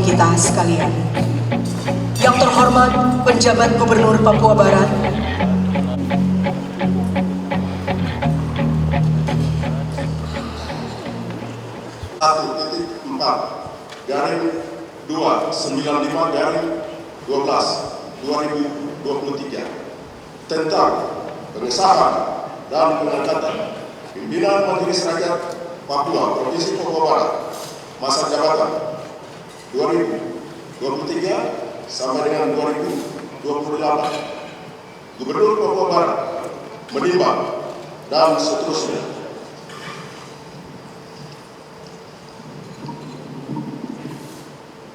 kita sekalian. Yang terhormat penjabat Gubernur Papua Barat, garing 295 garing 12/2023 tentang pengesahan dan pengangkatan pimpinan Majelis Rakyat Papua Provinsi Papua Barat masa jabatan 2023 sampai dengan 2028. Gubernur Papua Barat menimbang dan seterusnya.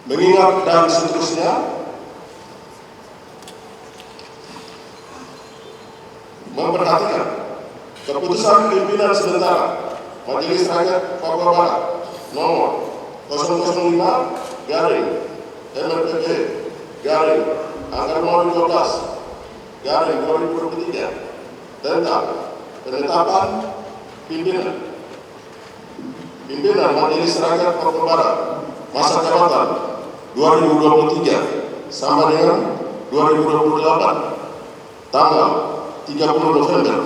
Mengingat dan seterusnya, memperhatikan keputusan pimpinan sementara Majelis Rakyat Papua Barat nomor 005 garing MLPP garing angka 12 garing 2023 tentang penetapan pimpinan Majelis Rakyat Papua Barat masa jabatan 2023 sampai dengan 2028 tanggal 30 November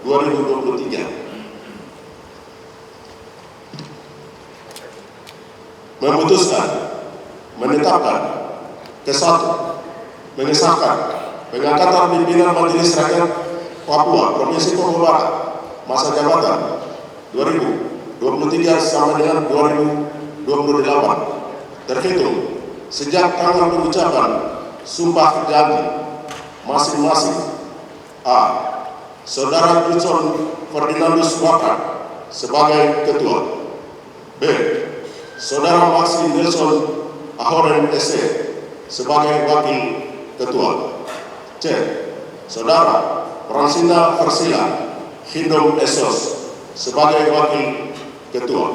2023. Memutuskan, menetapkan, kesatu, mengesahkan pengangkatan pimpinan Majelis Rakyat Papua Provinsi Papua Barat masa jabatan 2023 sampai dengan 2028 terhitung sejak tanggal pengucapan sumpah janji masing-masing. A. Saudara Johnson Ferdinandus Waprak sebagai ketua. B. Saudara Maxi Nelson Ahoren SC sebagai wakil ketua. C. Saudara Francina Versila Hindom Esos sebagai wakil ketua.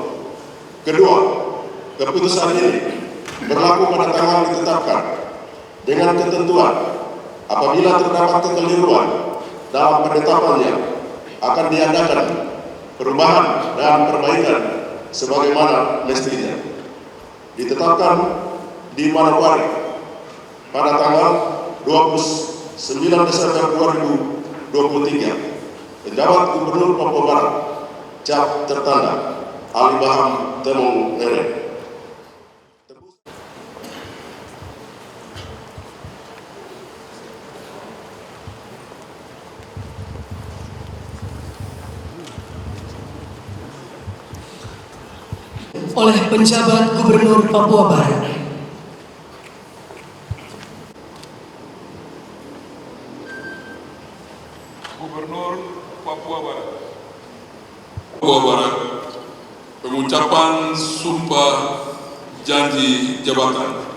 Kedua, keputusan ini berlaku pada tanggal ditetapkan dengan ketentuan apabila terdapat kekeliruan dalam penetapannya akan diadakan perubahan dan perbaikan sebagaimana mestinya. Ditetapkan di Manokwari pada tanggal 29 Desember 2023. Penjabat Gubernur Papua Barat cap tertanda Ali Baham Temung Nere. oleh penjabat Gubernur Papua Barat. Gubernur Papua Barat. Papua Barat, pengucapan sumpah janji jabatan.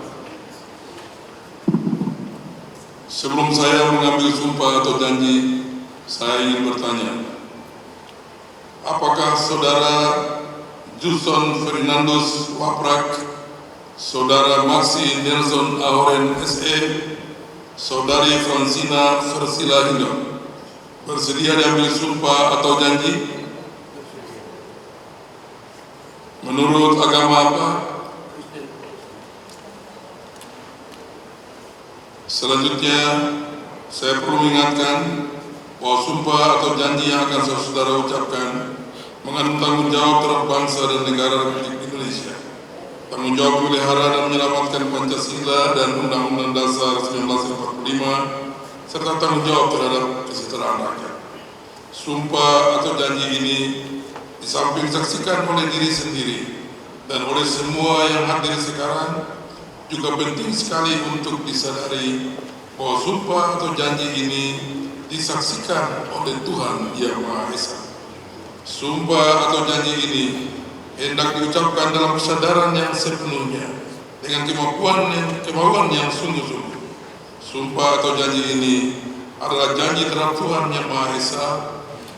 Sebelum saya mengambil sumpah atau janji, saya ingin bertanya, apakah saudara Johnson Ferdinandus Waprak, saudara Maxi Nelson Ahoren SE, saudari Francina Versila Hindom bersedia diambil sumpah atau janji? Menurut agama apa? Selanjutnya, saya perlu mengingatkan bahwa sumpah atau janji yang akan saudara ucapkan mengandung tanggung jawab terhadap bangsa dan negara Republik Indonesia, tanggung jawab memelihara dan menyelamatkan Pancasila dan Undang-Undang Dasar 1945, serta tanggung jawab terhadap kesejahteraan rakyat. Sumpah atau janji ini di samping disaksikan oleh diri sendiri dan oleh semua yang hadir sekarang, juga penting sekali untuk disadari bahwa sumpah atau janji ini disaksikan oleh Tuhan Yang Maha Esa. Sumpah atau janji ini hendak diucapkan dalam kesadaran yang sepenuhnya dengan kemauan yang sungguh-sungguh. Sumpah atau janji ini adalah janji terhadap Tuhan Yang Maha Esa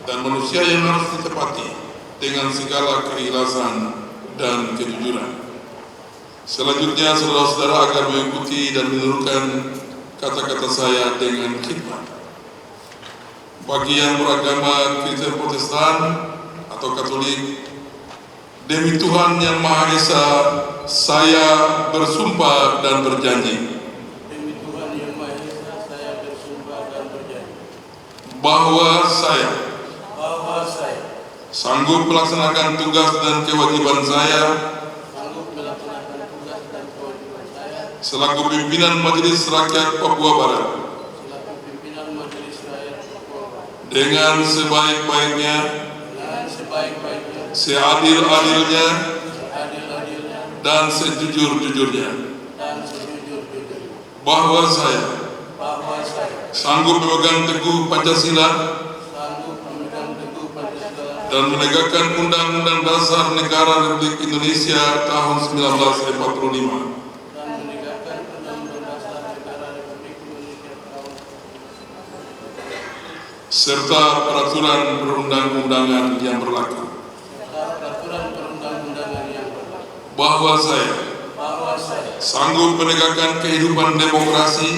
dan manusia yang harus ditepati dengan segala keikhlasan dan kejujuran. Selanjutnya, saudara-saudara akan mengikuti dan menirukan kata-kata saya dengan khidmat. Bagi yang beragama Kristen Protestan atau Katolik, demi Tuhan Yang Maha Esa saya bersumpah dan berjanji Demi Tuhan Yang Maha Esa, saya bersumpah dan berjanji bahwa saya bahwa saya sanggup melaksanakan tugas dan kewajiban saya sanggup melaksanakan tugas dan kewajiban saya selaku pimpinan Majelis Rakyat Papua Barat selaku pimpinan Majelis Rakyat Papua Barat dengan sebaik-baiknya, dengan sebaik-baiknya, seadil-adilnya, seadil-adilnya, dan sejujur-jujurnya, dan sejujur-jujurnya, bahwa saya bahwa saya sanggup memegang teguh Pancasila sanggup memegang teguh Pancasila dan menegakkan Undang-Undang Dasar Negara Republik Indonesia tahun 1945 dan menegakkan Undang-Undang Dasar Negara Republik Indonesia tahun serta peraturan perundang-undangan yang berlaku, serta peraturan perundang-undangan yang berlaku, bahwa saya bahwa saya sanggup menegakkan kehidupan demokrasi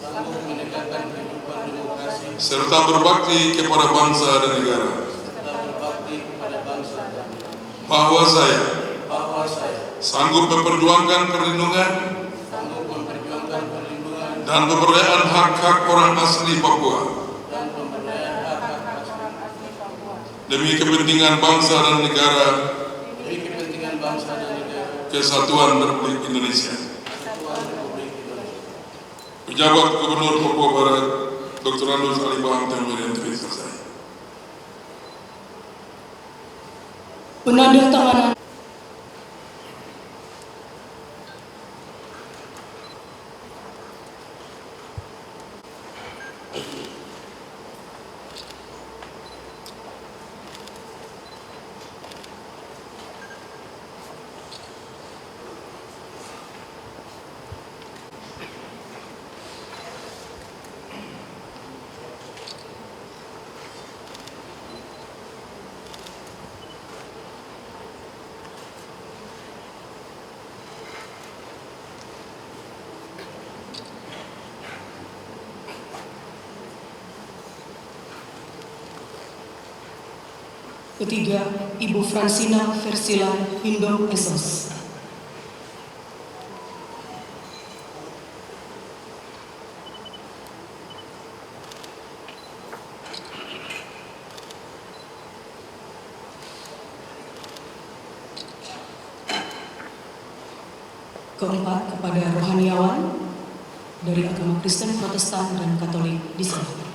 sanggup menegakkan kehidupan demokrasi serta berbakti kepada bangsa dan negara, serta berbakti kepada bangsa dan negara, bahwa saya bahwa saya sanggup memperjuangkan perlindungan sanggup memperjuangkan perlindungan dan pemberdayaan hak-hak orang asli Papua dan pemberdayaan hak-hak asli Papua demi kepentingan bangsa dan negara, demi kepentingan bangsa dan negara, kesatuan Republik Indonesia. Kesatuan Republik Indonesia. Pejabat Gubernur Papua Barat Dr. Andus Alibaham Temurian selesai. Penandatanganan ketiga, Ibu Fransina Versila Indo Esos. Keempat, kepada rohaniawan dari agama Kristen, Protestan, dan Katolik di sini.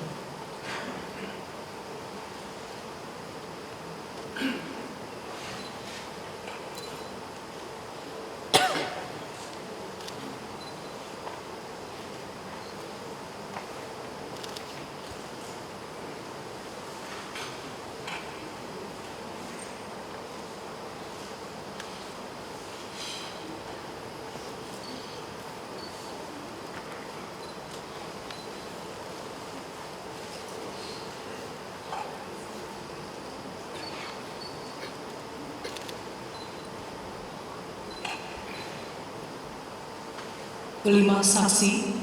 Kelima, saksi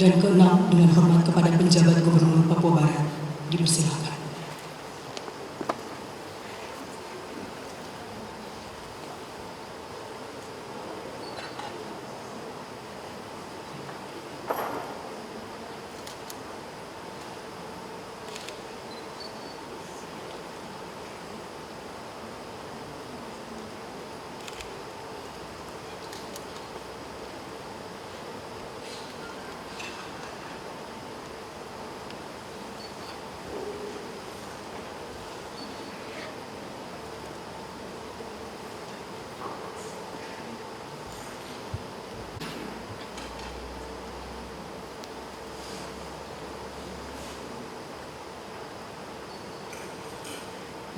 dan keenam, dengan hormat kepada penjabat Gubernur Papua Barat, dipersilakan.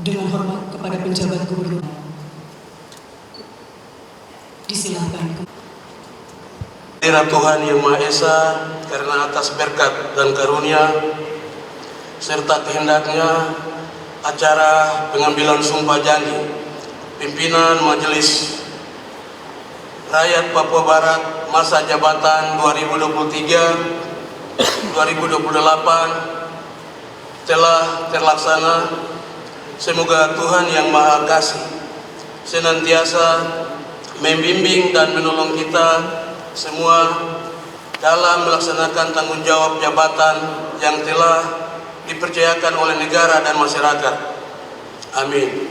Dengan hormat kepada penjabat gubernur. Disilahkan. Hadirat Tuhan Yang Maha Esa, karena atas berkat dan karunia serta kehendaknya, acara pengambilan sumpah janji pimpinan Majelis Rakyat Papua Barat masa jabatan 2023-2028 telah terlaksana. Semoga Tuhan Yang Maha Kasih senantiasa membimbing dan menolong kita semua dalam melaksanakan tanggung jawab jabatan yang telah dipercayakan oleh negara dan masyarakat. Amin.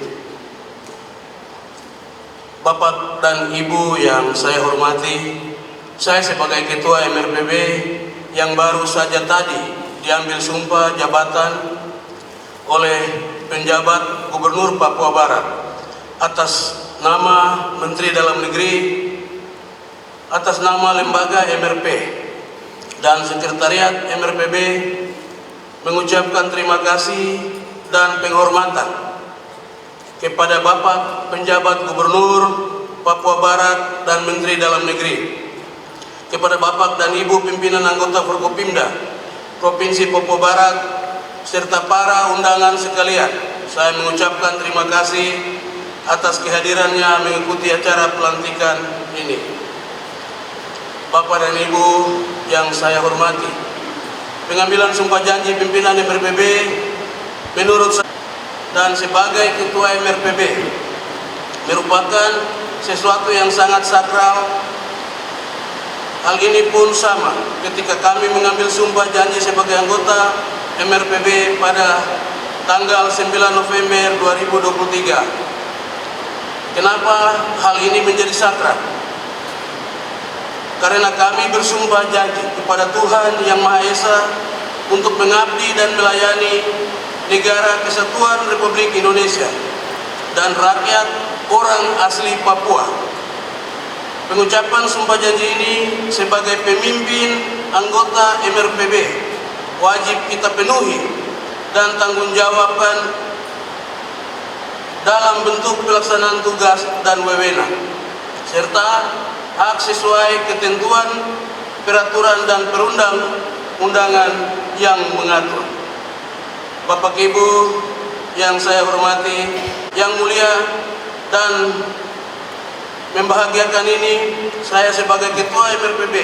Bapak dan Ibu yang saya hormati, saya sebagai Ketua MRPB yang baru saja tadi diambil sumpah jabatan oleh penjabat Gubernur Papua Barat atas nama Menteri Dalam Negeri, atas nama lembaga MRP dan Sekretariat MRPB mengucapkan terima kasih dan penghormatan kepada Bapak Penjabat Gubernur Papua Barat dan Menteri Dalam Negeri, kepada Bapak dan Ibu pimpinan anggota Forkopimda Provinsi Papua Barat, serta para undangan sekalian. Saya mengucapkan terima kasih atas kehadirannya mengikuti acara pelantikan ini. Bapak dan Ibu yang saya hormati, pengambilan sumpah janji pimpinan MRPB menurut saya dan sebagai Ketua MRPB merupakan sesuatu yang sangat sakral. Hal ini pun sama ketika kami mengambil sumpah janji sebagai anggota MRPB pada tanggal 9 November 2023. Kenapa hal ini menjadi sakral? Karena kami bersumpah janji kepada Tuhan Yang Maha Esa untuk mengabdi dan melayani Negara Kesatuan Republik Indonesia dan rakyat orang asli Papua. Pengucapan sumpah janji ini sebagai pemimpin anggota MRPB wajib kita penuhi dan tanggung jawabkan dalam bentuk pelaksanaan tugas dan wewenang serta hak sesuai ketentuan peraturan dan perundang-undangan yang mengatur. Bapak Ibu yang saya hormati, yang mulia dan membahagiakan ini, saya sebagai Ketua MRPB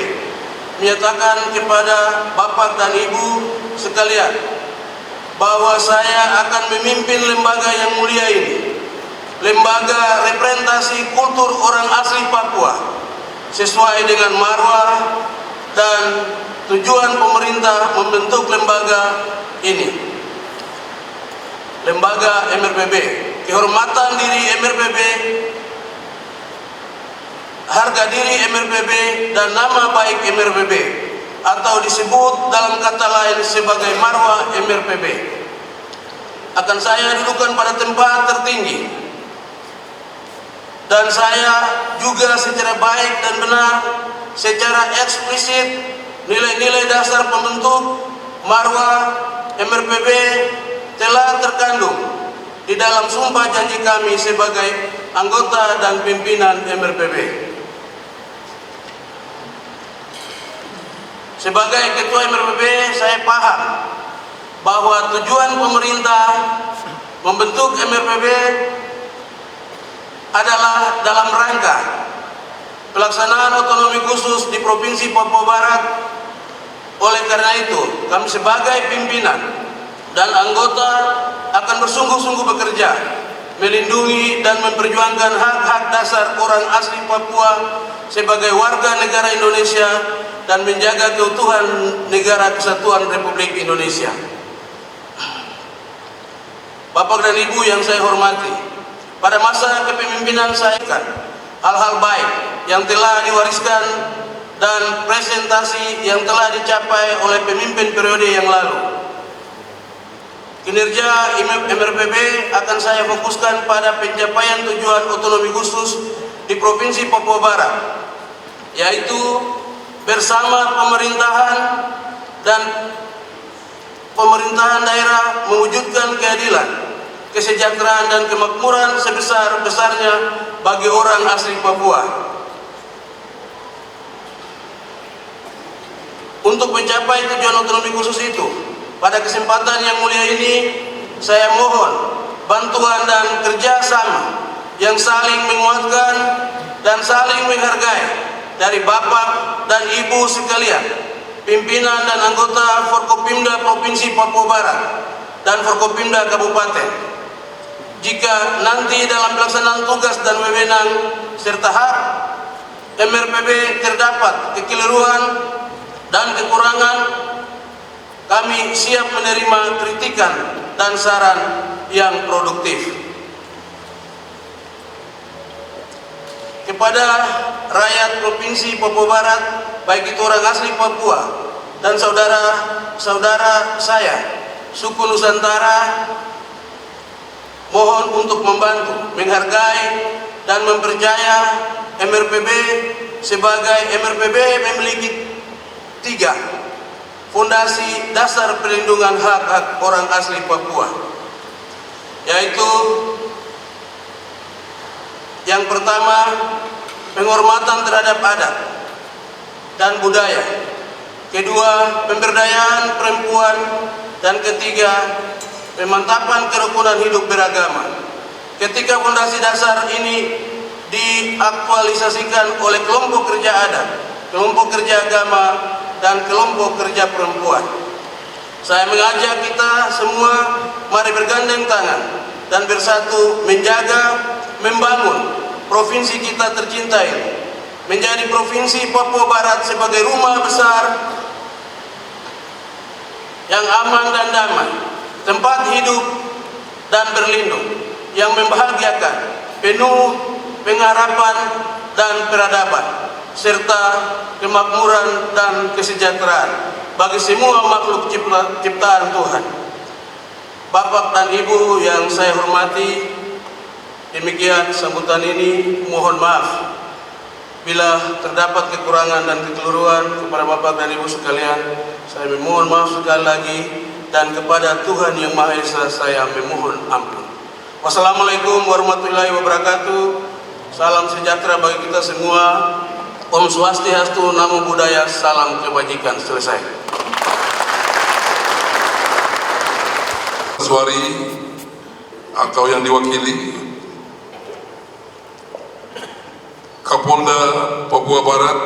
menyatakan kepada Bapak dan Ibu sekalian bahwa saya akan memimpin lembaga yang mulia ini, lembaga representasi kultur orang asli Papua, sesuai dengan marwah dan tujuan pemerintah membentuk lembaga ini, lembaga MRPB. Kehormatan diri MRPB, harga diri MRPB, dan nama baik MRPB, atau disebut dalam kata lain sebagai marwah MRPB, akan saya dudukan pada tempat tertinggi. Dan saya juga secara baik dan benar, secara eksplisit, nilai-nilai dasar pembentuk marwah MRPB telah terkandung di dalam sumpah janji kami sebagai anggota dan pimpinan MRPB. Sebagai Ketua MRPB, saya paham bahwa tujuan pemerintah membentuk MRPB adalah dalam rangka pelaksanaan otonomi khusus di Provinsi Papua Barat. Oleh karena itu, kami sebagai pimpinan dan anggota akan bersungguh-sungguh bekerja melindungi dan memperjuangkan hak-hak dasar orang asli Papua sebagai warga negara Indonesia dan menjaga keutuhan Negara Kesatuan Republik Indonesia. Bapak dan Ibu yang saya hormati, pada masa kepemimpinan saya hal-hal baik yang telah diwariskan dan presentasi yang telah dicapai oleh pemimpin periode yang lalu. Kinerja MRPB akan saya fokuskan pada pencapaian tujuan otonomi khusus di Provinsi Papua Barat, yaitu bersama pemerintahan dan pemerintahan daerah mewujudkan keadilan kesejahteraan dan kemakmuran sebesar-besarnya bagi orang asli Papua. Untuk mencapai tujuan otonomi khusus itu, pada kesempatan yang mulia ini, saya mohon bantuan dan kerjasama yang saling menguatkan dan saling menghargai dari Bapak dan Ibu sekalian, pimpinan dan anggota Forkopimda Provinsi Papua Barat dan Forkopimda Kabupaten. Jika nanti dalam pelaksanaan tugas dan wewenang serta hak MRPB terdapat kekeliruan dan kekurangan, kami siap menerima kritikan dan saran yang produktif. Kepada rakyat Provinsi Papua Barat, baik itu orang asli Papua dan saudara-saudara saya, suku Nusantara, mohon untuk membantu, menghargai, dan mempercaya MRPB sebagai MRPB memiliki 3 fondasi dasar perlindungan hak-hak orang asli Papua, yaitu yang pertama, penghormatan terhadap adat dan budaya, kedua, pemberdayaan perempuan, dan ketiga, pemantapan kerukunan hidup beragama. Ketika fondasi dasar ini diaktualisasikan oleh kelompok kerja adat, kelompok kerja agama, dan kelompok kerja perempuan, saya mengajak kita semua, mari bergandeng tangan dan bersatu menjaga, membangun provinsi kita tercinta ini menjadi Provinsi Papua Barat sebagai rumah besar yang aman dan damai, tempat hidup dan berlindung, yang membahagiakan, penuh pengharapan dan peradaban, serta kemakmuran dan kesejahteraan bagi semua makhluk ciptaan Tuhan. Bapak dan Ibu yang saya hormati, demikian sambutan ini. Mohon maaf bila terdapat kekurangan dan kekeliruan. Kepada Bapak dan Ibu sekalian, saya memohon maaf sekali lagi, dan kepada Tuhan Yang Maha Esa saya memohon ampun. Wassalamualaikum warahmatullahi wabarakatuh. Salam sejahtera bagi kita semua. Om Swastiastu, Namo Buddhaya, salam kebajikan. Selesai. Suari atau yang diwakili Kapolda Papua Barat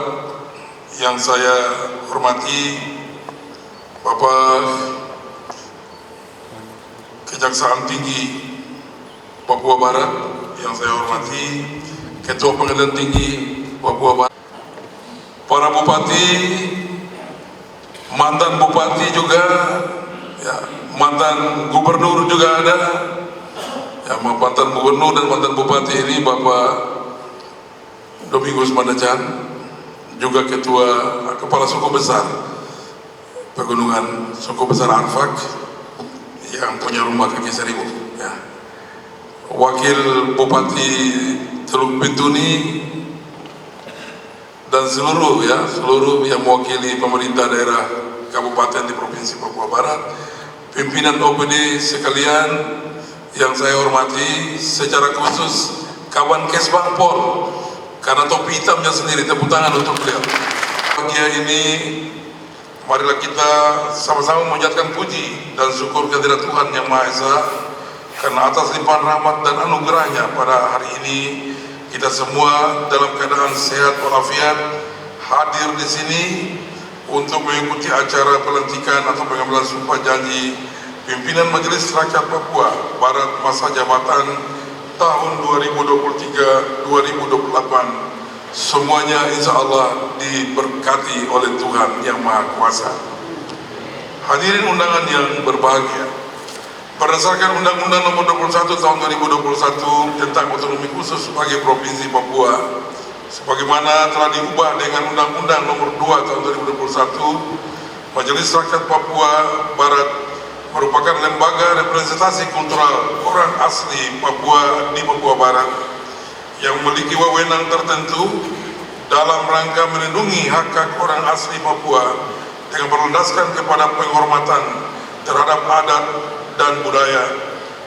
yang saya hormati, Bapak Kejaksaan Tinggi Papua Barat yang saya hormati, Ketua Pengadilan Tinggi Papua Barat, para bupati, mantan bupati juga, ya, mantan gubernur juga ada, ya, mantan gubernur dan mantan bupati ini Bapak Domingus Manajan, juga ketua kepala suku besar Pegunungan Suku Besar Arfak yang punya rumah kaki seribu, ya. Wakil Bupati Teluk Bintuni dan seluruh yang mewakili pemerintah daerah kabupaten di Provinsi Papua Barat, pimpinan OPD sekalian yang saya hormati, secara khusus kawan Kesbang Pol, karena topi hitamnya sendiri, tepuk tangan untuk beliau. Pagi ini marilah kita sama-sama mengucapkan puji dan syukur kehadirat Tuhan Yang Maha Esa, karena atas limpahan rahmat dan anugerahnya pada hari ini kita semua dalam keadaan sehat walafiat hadir di sini untuk mengikuti acara pelantikan atau pengambilan sumpah janji pimpinan Majelis Rakyat Papua Barat masa jabatan tahun 2023-2028. Semuanya insya Allah diberkati oleh Tuhan Yang Maha Kuasa. Hadirin undangan yang berbahagia, berdasarkan Undang-Undang Nomor 21 Tahun 2021 tentang otonomi khusus bagi Provinsi Papua, sebagaimana telah diubah dengan Undang-Undang Nomor 2 Tahun 2021, Majelis Rakyat Papua Barat merupakan lembaga representasi kultural orang asli Papua di Papua Barat yang memiliki wewenang tertentu dalam rangka melindungi hak-hak orang asli Papua dengan berlandaskan kepada penghormatan terhadap adat dan budaya,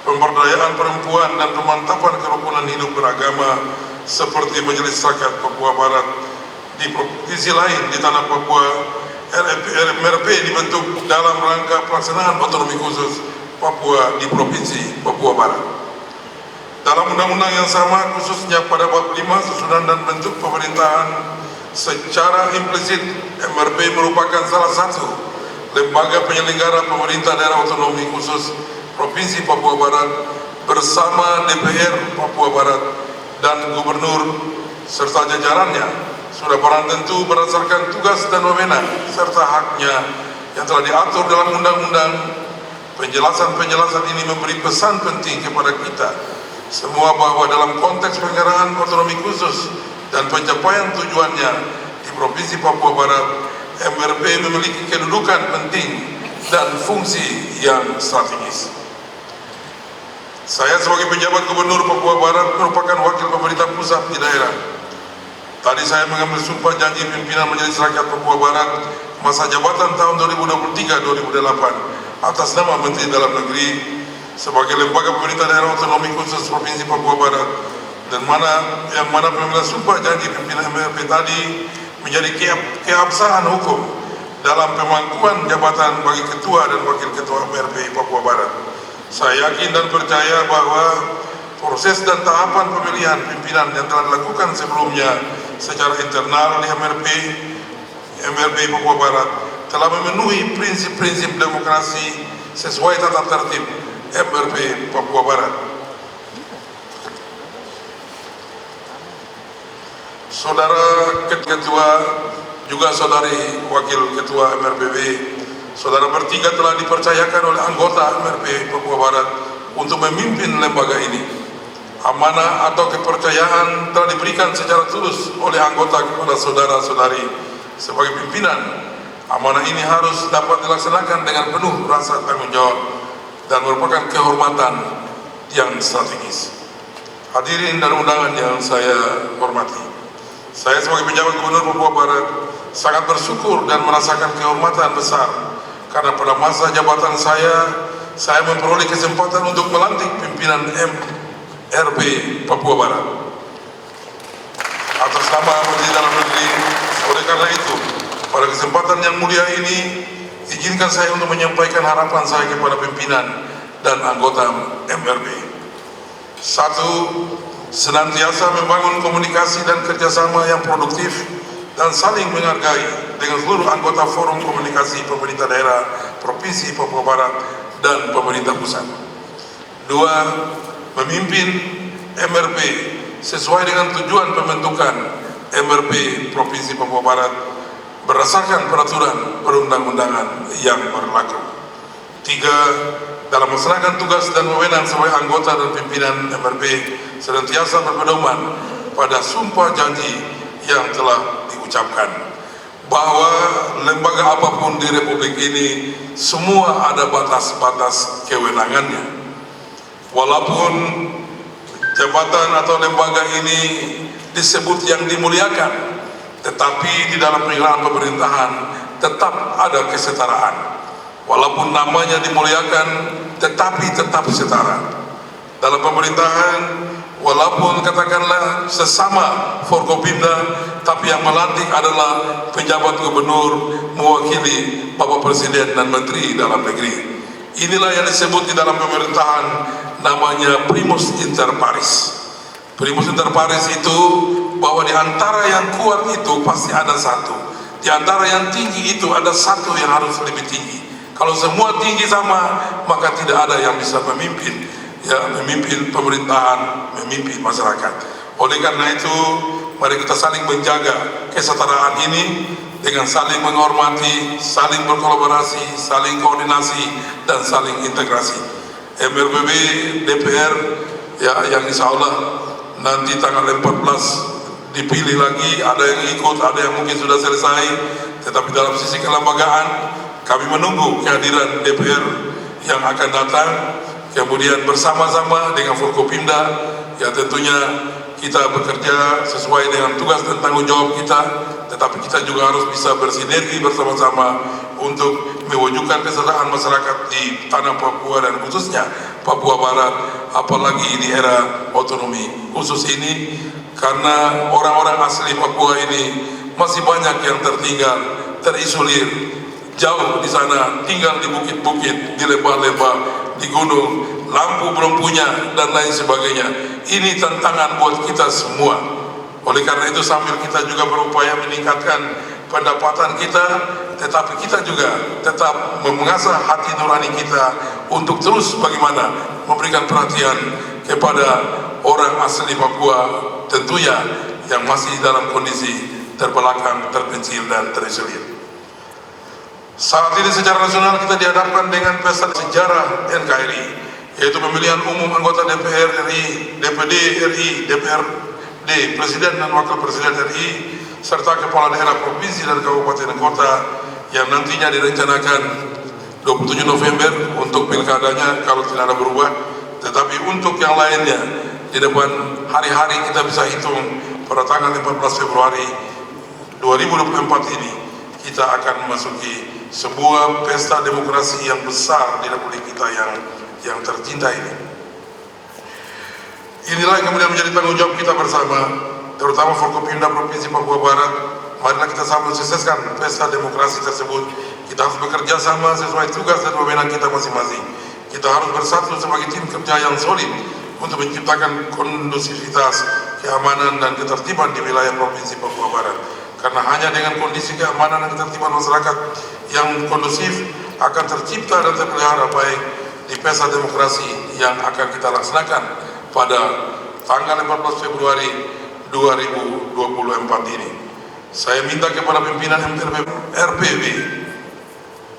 pemberdayaan perempuan dan pemantapan kerukunan hidup beragama seperti Majelis Rakyat Papua Barat. Di provinsi lain di tanah Papua, MRP dibentuk dalam rangka pelaksanaan otonomi khusus Papua di Provinsi Papua Barat. Dalam undang-undang yang sama, khususnya pada bab 5 susunan dan bentuk pemerintahan, secara implisit MRP merupakan salah satu lembaga penyelenggara pemerintah daerah otonomi khusus Provinsi Papua Barat bersama DPR Papua Barat dan Gubernur serta jajarannya sudah barang tentu berdasarkan tugas dan wewenang serta haknya yang telah diatur dalam undang-undang. Penjelasan-penjelasan ini memberi pesan penting kepada kita semua bahwa dalam konteks penyelenggaraan otonomi khusus dan pencapaian tujuannya di Provinsi Papua Barat, MRP memiliki kedudukan penting dan fungsi yang strategis. Saya sebagai penjabat Gubernur Papua Barat merupakan wakil pemerintah pusat di daerah. Tadi saya mengambil sumpah janji pimpinan Majelis Rakyat Papua Barat masa jabatan tahun 2023-2028 atas nama Menteri Dalam Negeri sebagai lembaga pemerintah daerah otonomi khusus Provinsi Papua Barat, dan yang mana pemilihan sumpah janji pimpinan MRP tadi menjadi keabsahan hukum dalam pemangkuan jabatan bagi ketua dan wakil ketua MRP Papua Barat. Saya yakin dan percaya bahwa proses dan tahapan pemilihan pimpinan yang telah dilakukan sebelumnya secara internal di MRP Papua Barat telah memenuhi prinsip-prinsip demokrasi sesuai tata tertib MRP Papua Barat. Saudara Ketua juga saudari Wakil Ketua MRPB, saudara bertiga telah dipercayakan oleh anggota MRP Papua Barat untuk memimpin lembaga ini. Amanah atau kepercayaan telah diberikan secara tulus oleh anggota kepada saudara-saudari sebagai pimpinan. Amanah ini harus dapat dilaksanakan dengan penuh rasa tanggung jawab dan merupakan kehormatan yang strategis. Hadirin dan undangan yang saya hormati, saya sebagai penjabat Gubernur Papua Barat sangat bersyukur dan merasakan kehormatan besar karena pada masa jabatan saya memperoleh kesempatan untuk melantik pimpinan MRP Papua Barat atas nama Menteri Dalam Negeri. Oleh karena itu, pada kesempatan yang mulia ini, izinkan saya untuk menyampaikan harapan saya kepada pimpinan dan anggota MRP. 1. Senantiasa membangun komunikasi dan kerjasama yang produktif dan saling menghargai dengan seluruh anggota Forum Komunikasi Pemerintah Daerah Provinsi Papua Barat dan pemerintah pusat. 2. Memimpin MRP sesuai dengan tujuan pembentukan MRP Provinsi Papua Barat berdasarkan peraturan perundang-undangan yang berlaku. 3. Dalam melaksanakan tugas dan wewenang sebagai anggota dan pimpinan MRP senantiasa berpedoman pada sumpah janji yang telah diucapkan bahwa lembaga apapun di Republik ini semua ada batas-batas kewenangannya. Walaupun jabatan atau lembaga ini disebut yang dimuliakan, tetapi di dalam penyelenggaraan pemerintahan tetap ada kesetaraan. Walaupun namanya dimuliakan, tetapi tetap setara. Dalam pemerintahan, walaupun katakanlah sesama Forkopimda, tapi yang melantik adalah penjabat gubernur mewakili Bapak Presiden dan Menteri Dalam Negeri. Inilah yang disebut di dalam pemerintahan namanya primus inter pares. Primus inter pares itu bahwa di antara yang kuat itu pasti ada satu. Di antara yang tinggi itu ada satu yang harus lebih tinggi. Kalau semua tinggi sama, maka tidak ada yang bisa memimpin, ya, memimpin pemerintahan, memimpin masyarakat. Oleh karena itu, mari kita saling menjaga kesetaraan ini dengan saling menghormati, saling berkolaborasi, saling koordinasi, dan saling integrasi. MRPB, DPR, ya, yang insya Allah nanti tanggal 14 dipilih lagi, ada yang ikut, ada yang mungkin sudah selesai, tetapi dalam sisi kelembagaan kami menunggu kehadiran DPR yang akan datang, kemudian bersama-sama dengan Forkopimda, ya tentunya kita bekerja sesuai dengan tugas dan tanggung jawab kita, tetapi kita juga harus bisa bersinergi bersama-sama untuk mewujudkan kesejahteraan masyarakat di tanah Papua dan khususnya Papua Barat, apalagi di era otonomi khusus ini, karena orang-orang asli Papua ini masih banyak yang tertinggal, terisolir, jauh di sana, tinggal di bukit-bukit, di lembah-lembah, di gunung, lampu belum punya, dan lain sebagainya. Ini tantangan buat kita semua. Oleh karena itu, sambil kita juga berupaya meningkatkan pendapatan kita, tetapi kita juga tetap mengasah hati nurani kita untuk terus bagaimana memberikan perhatian kepada orang asli Papua, tentunya yang masih dalam kondisi terbelakang, terpencil, dan terisolir. Saat ini secara nasional kita dihadapkan dengan pesta sejarah NKRI, yaitu pemilihan umum anggota DPR RI, DPD RI, DPRD, Presiden dan Wakil Presiden RI, serta kepala daerah provinsi dan kabupaten kota yang nantinya direncanakan 27 November untuk pilkadanya kalau tidak ada berubah. Tetapi untuk yang lainnya di depan hari-hari kita bisa hitung pada tanggal 14 Februari 2024 ini kita akan memasuki sebuah pesta demokrasi yang besar di Republik kita yang tercinta ini. Inilah yang kemudian menjadi tanggung jawab kita bersama, terutama Forkopimda Provinsi Papua Barat. Marilah kita sama sukseskan pesta demokrasi tersebut. Kita harus bekerja sama sesuai tugas dan wewenang kita masing-masing. Kita harus bersatu sebagai tim kerja yang solid untuk menciptakan kondusivitas, keamanan, dan ketertiban di wilayah Provinsi Papua Barat. Karena hanya dengan kondisi keamanan dan ketertiban masyarakat yang kondusif akan tercipta dan terpelihara baik di pesta demokrasi yang akan kita laksanakan pada tanggal 14 Februari 2024 ini. Saya minta kepada pimpinan RPB,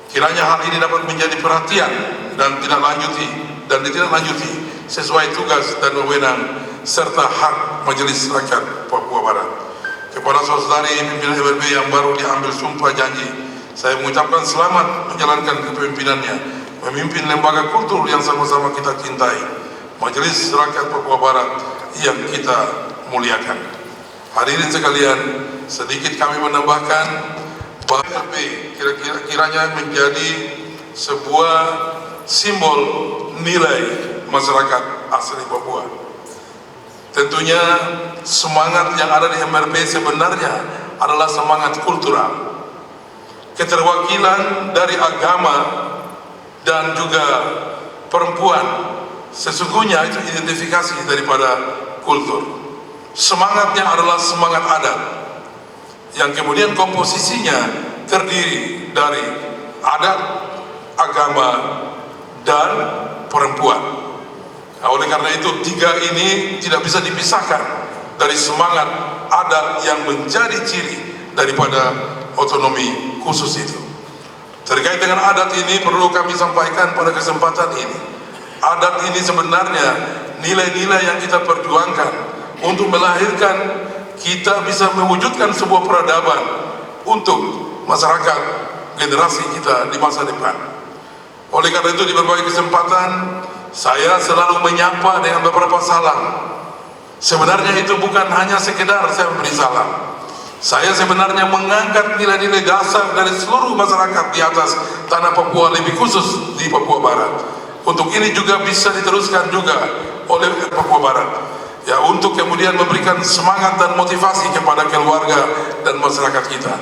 kiranya hal ini dapat menjadi perhatian dan ditindaklanjuti sesuai tugas dan wewenang serta hak Majelis Rakyat Papua Barat. Kepada saudari pimpinan RPB yang baru diambil sumpah janji, saya mengucapkan selamat menjalankan kepemimpinannya, memimpin lembaga kultur yang sama-sama kita cintai, Majelis Rakyat Papua Barat yang kita muliakan. Hadirin sekalian, sedikit kami menambahkan bahwa RP kiranya menjadi sebuah simbol nilai masyarakat asli Papua. Tentunya semangat yang ada di MRP sebenarnya adalah semangat kultural, keterwakilan dari agama dan juga perempuan. Sesungguhnya itu identifikasi daripada kultur. Semangatnya adalah semangat adat yang kemudian komposisinya terdiri dari adat, agama, dan perempuan. Nah, oleh karena itu tiga ini tidak bisa dipisahkan dari semangat adat yang menjadi ciri daripada otonomi khusus itu. Terkait dengan adat ini perlu kami sampaikan pada kesempatan ini. Adat ini sebenarnya nilai-nilai yang kita perjuangkan untuk melahirkan kita bisa mewujudkan sebuah peradaban untuk masyarakat generasi kita di masa depan. Oleh karena itu di berbagai kesempatan saya selalu menyapa dengan beberapa salam. Sebenarnya itu bukan hanya sekedar saya memberi salam. Saya sebenarnya mengangkat nilai-nilai dasar dari seluruh masyarakat di atas tanah Papua, lebih khusus di Papua Barat. Untuk ini juga bisa diteruskan juga oleh Papua Barat, ya, untuk kemudian memberikan semangat dan motivasi kepada keluarga dan masyarakat kita.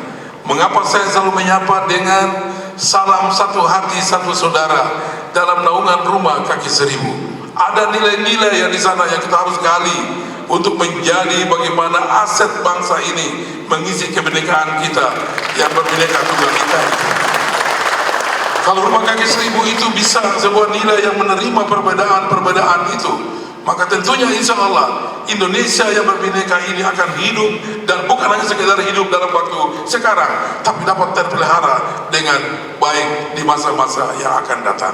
Mengapa saya selalu menyapa dengan salam satu hati satu saudara dalam naungan rumah kaki seribu? Ada nilai-nilai yang di sana yang kita harus gali untuk menjadi bagaimana aset bangsa ini mengisi kebinekaan kita yang berbineka tunggal ika. Kalau rumah kaki seribu itu bisa sebuah nilai yang menerima perbedaan-perbedaan itu, maka tentunya insya Allah Indonesia yang berbineka ini akan hidup, dan bukan hanya sekedar hidup dalam waktu sekarang, tapi dapat terpelihara dengan baik di masa-masa yang akan datang.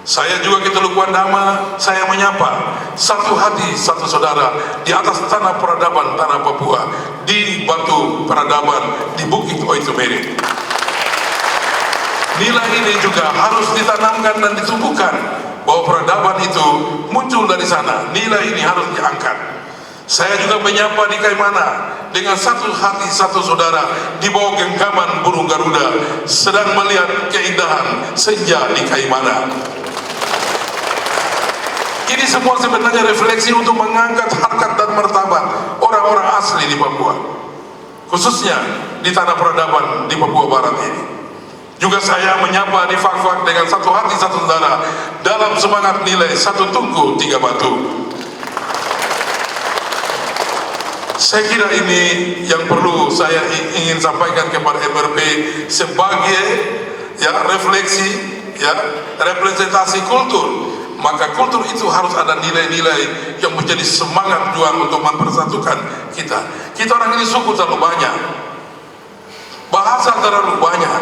Saya juga Ketelukuan Dama, saya menyapa satu hati satu saudara di atas tanah peradaban tanah Papua, di batu peradaban di Bukit Oitumere. Nilai ini juga harus ditanamkan dan ditumbuhkan, bahwa peradaban itu muncul dari sana. Nilai ini harus diangkat. Saya juga menyapa di Kaimana dengan satu hati satu saudara di bawah genggaman burung Garuda, sedang melihat keindahan senja di Kaimana. Ini semua sebenarnya refleksi untuk mengangkat harkat dan martabat orang-orang asli di Papua, khususnya di tanah peradaban di Papua Barat ini. Juga saya menyapa di Fak-Fak dengan satu hati satu darah dalam semangat nilai satu tungku tiga batu. Saya kira ini yang perlu saya ingin sampaikan kepada MRP sebagai refleksi, representasi kultur. Maka kultur itu harus ada nilai-nilai yang menjadi semangat juang untuk mempersatukan kita. Kita orang ini suku terlalu banyak, bahasa terlalu banyak.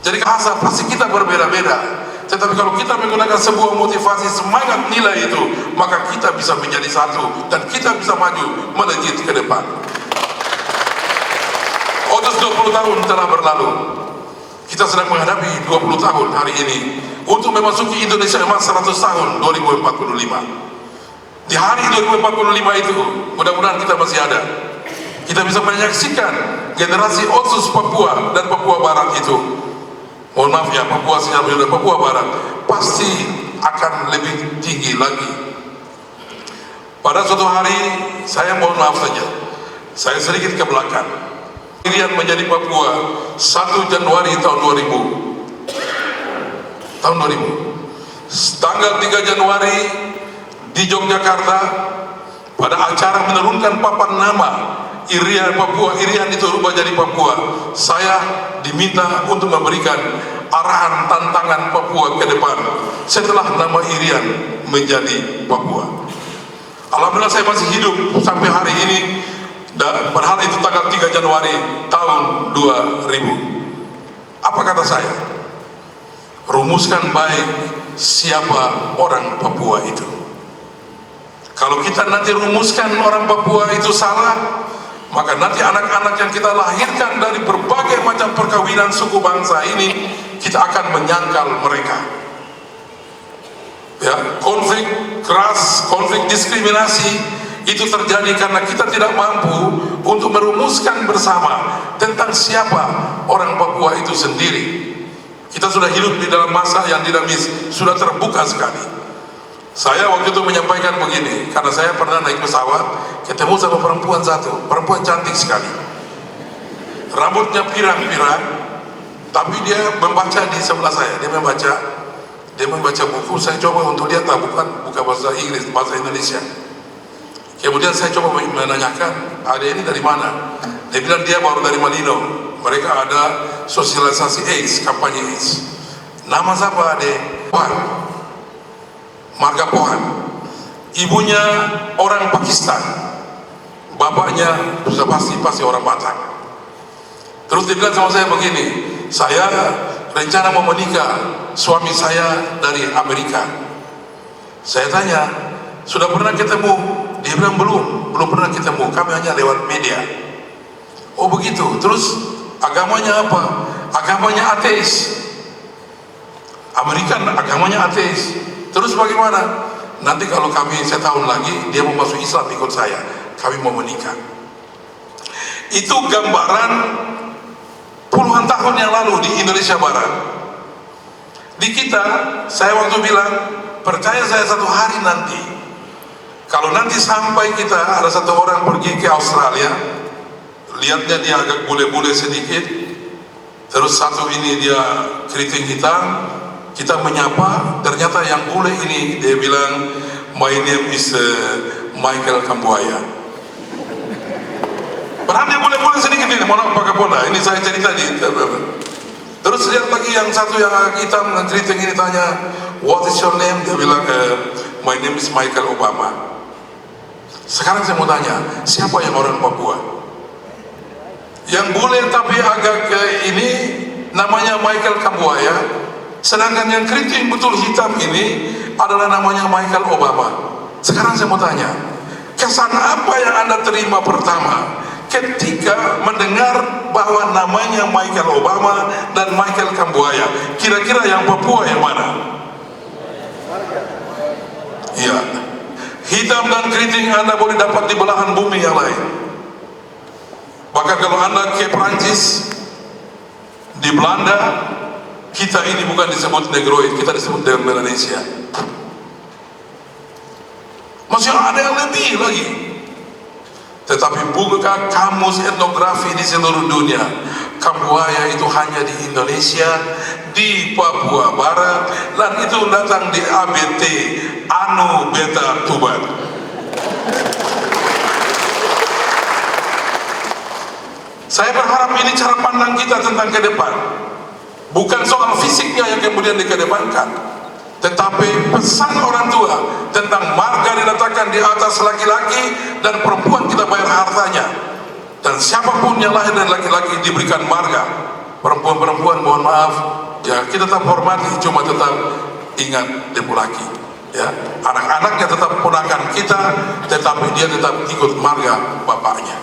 Jadi bahasa pasti kita berbeda-beda. Tetapi kalau kita menggunakan sebuah motivasi semangat nilai itu, maka kita bisa menjadi satu dan kita bisa maju melejit ke depan. Otus 20 tahun telah berlalu. Kita sedang menghadapi 20 tahun hari ini untuk memasuki Indonesia Emas 100 tahun 2045. Di hari 2045 itu mudah-mudahan kita masih ada. Kita bisa menyaksikan generasi Otsus Papua dan Papua Barat itu, mohon maaf ya, Papua Sinyal dan Papua Barat pasti akan lebih tinggi lagi. Pada suatu hari, saya mohon maaf saja, saya sedikit ke belakang. Irian menjadi Papua 1 Januari tahun 2000. Tanggal 3 Januari di Yogyakarta pada acara menurunkan papan nama Irian Papua, Irian itu rubah jadi Papua. Saya diminta untuk memberikan arahan tantangan Papua ke depan setelah nama Irian menjadi Papua. Alhamdulillah saya masih hidup sampai hari ini. Dan padahal itu tanggal 3 Januari tahun 2000. Apa kata saya? Rumuskan baik siapa orang Papua itu. Kalau kita nanti rumuskan orang Papua itu salah, maka nanti anak-anak yang kita lahirkan dari berbagai macam perkawinan suku bangsa ini, kita akan menyangkal mereka. Konflik keras, konflik diskriminasi itu terjadi karena kita tidak mampu untuk merumuskan bersama tentang siapa orang Papua itu sendiri. Kita sudah hidup di dalam masa yang dinamis, sudah terbuka sekali. Saya waktu itu menyampaikan begini, karena saya pernah naik pesawat ketemu sama perempuan satu, perempuan cantik sekali, rambutnya pirang-pirang, tapi dia membaca di sebelah saya, dia membaca buku. Saya coba untuk lihat, bukan bahasa Inggris, bahasa Indonesia. Kemudian saya coba menanyakan, ada ini dari mana? Dia bilang dia baru dari Malino. Mereka ada sosialisasi AIDS, kampanye AIDS. Nama siapa adek? Pohan, marga Pohan. Ibunya orang Pakistan, bapaknya sudah pasti orang Batak. Terus dia bilang sama saya begini, saya rencana mau menikah, suami saya dari Amerika. Saya tanya, sudah pernah ketemu? Dia bilang belum pernah ketemu, kami hanya lewat media. Oh begitu. Terus agamanya apa? Agamanya ateis. Amerika agamanya ateis. Terus bagaimana? Nanti kalau kami setahun lagi dia mau masuk Islam ikut saya, kami mau menikah. Itu gambaran puluhan tahun yang lalu di Indonesia Barat. Di kita, saya waktu bilang, percaya saya satu hari nanti, kalau nanti sampai kita ada satu orang pergi ke Australia, lihatnya dia agak bule-bule sedikit, terus satu ini dia keriting hitam, kita menyapa, ternyata yang bule ini dia bilang, my name is Michael Kambuaya. Padahal dia bule-bule sedikit ini, mohon maaf Pak Kapolda, ini saya cerita di. Terus lihat lagi yang satu yang agak hitam, yang keriting ini tanya, what is your name? Dia bilang, my name is Michael Obama. Sekarang saya mau tanya, siapa yang orang Papua? Yang bule tapi agak ini namanya Michael Kambuaya, sedangkan yang keriting betul hitam ini adalah namanya Michael Obama. Sekarang saya mau tanya, kesan apa yang Anda terima pertama ketika mendengar bahwa namanya Michael Obama dan Michael Kambuaya? Kira-kira yang Papua yang mana? Iya. Hitam dan keriting Anda boleh dapat di belahan bumi yang lain. Bahkan kalau Anda ke Perancis, di Belanda, kita ini bukan disebut Negroid, kita disebut Indonesia. Masih ada yang lebih lagi. Tetapi buka kamus etnografi di seluruh dunia, Kambuaya itu hanya di Indonesia, di Papua Barat, dan itu datang di ABT, Anu Beta Tuban. Saya berharap ini cara pandang kita tentang ke depan. Bukan soal fisiknya yang kemudian dikedepankan, tetapi pesan orang tua tentang marga diletakkan di atas laki-laki dan perempuan kita bayar hartanya, dan siapapun yang lahir dari laki-laki diberikan marga. Perempuan-perempuan mohon maaf ya, kita tetap hormati, cuma tetap ingat depu laki ya. Anak-anaknya tetap ponakan kita, tetapi dia tetap ikut marga bapaknya.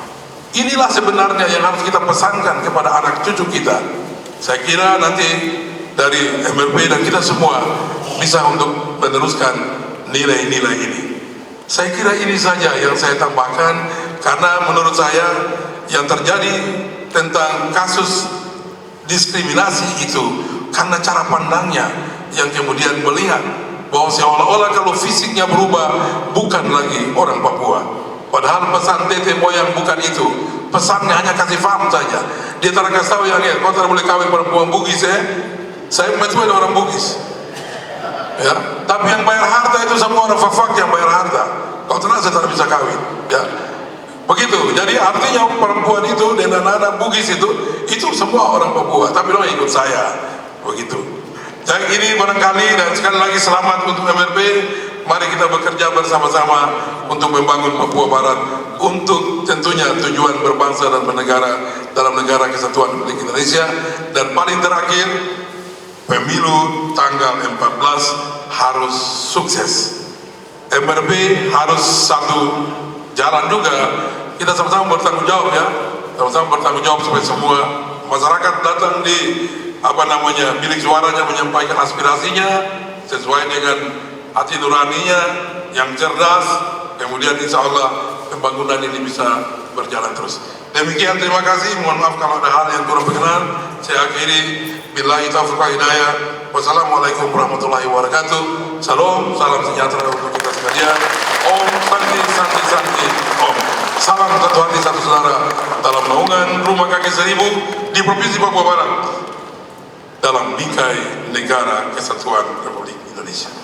Inilah sebenarnya yang harus kita pesankan kepada anak cucu kita. Saya kira nanti dari MRP dan kita semua bisa untuk meneruskan nilai-nilai ini. Saya kira ini saja yang saya tambahkan, karena menurut saya yang terjadi tentang kasus diskriminasi itu karena cara pandangnya yang kemudian melihat bahwa seolah-olah kalau fisiknya berubah bukan lagi orang Papua. Padahal pesan tete moyang bukan itu. Pesannya hanya kasih paham saja. Dia tak kasih tahu yang kau tak boleh kawin perempuan Bugis ya. Saya betul orang Bugis. Ya, tapi yang bayar harta itu semua orang Fafak yang bayar harta. Kau tenang, saya tak bisa kawin. Ya, begitu. Jadi artinya perempuan itu dan anak-anak Bugis itu semua orang Papua. Tapi mereka ikut saya. Begitu. Jadi ini barangkali, dan sekali lagi selamat untuk MRP. Mari kita bekerja bersama-sama untuk membangun Papua Barat, untuk tentunya tujuan berbangsa dan bernegara dalam negara kesatuan Republik Indonesia. Dan paling terakhir, pemilu tanggal 14 harus sukses. MRP harus satu jalan juga. Kita sama-sama bertanggung jawab ya, sama-sama bertanggung jawab supaya semua masyarakat datang di bilik suaranya, menyampaikan aspirasinya sesuai dengan hati nuraninya yang cerdas. Kemudian insya Allah pembangunan ini bisa berjalan terus. Demikian, terima kasih. Mohon maaf kalau ada hal yang kurang berkenan. Saya akhiri, billahi taufiq wal hidayah. Wassalamualaikum warahmatullahi wabarakatuh. Salam sejahtera untuk kita sekalian. Om Santi Santi Santi Om. Salam satu hati satu saudara dalam naungan Rumah Kakek Seribu di Provinsi Papua Barat dalam bingkai negara kesatuan Republik Indonesia.